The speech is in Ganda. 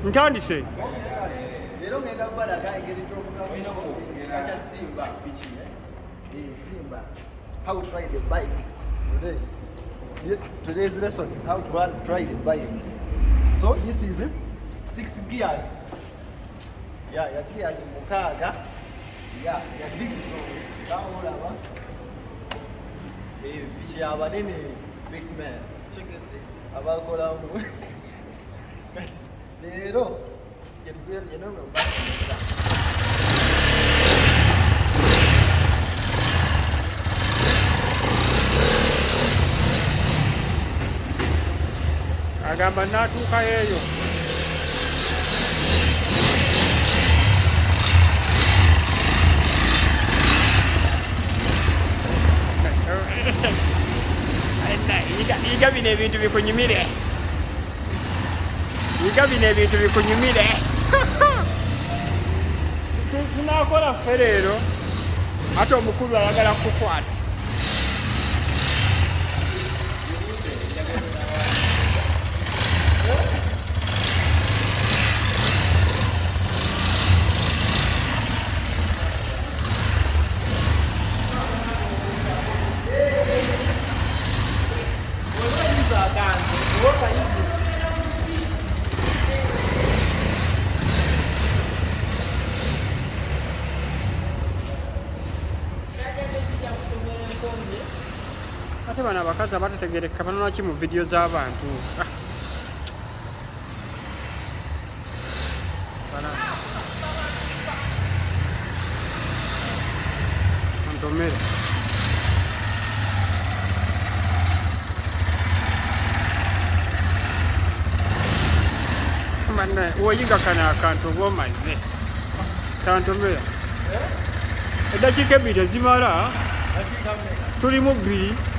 Ntandise. Leero ngenda balaga engeri gy'okukamu ekika kya Simba piki. Simba. How to ride a bike today. Today's lesson is how to ride a bike. So this is 6 gears. Yeah, your gears mukaaga. Yeah, your digital. Kaolaba. Piki abanene big man. Check it. Abakolamu. Leero you know agamba natuuka eyo. Yiga bino ebintu bikunyumire. Yiga bino ebintu bikunyumire. Tunakola ffe leero ate omukulu ayagala kukwata. Ate bano abakazi abatategerekeka banoona ki mu vidiyo z'abantu. Antomere. Manne woyiga kana akantu oba omaze. Tantomera. Eddakiika 2 tezimala. Tulimu 2.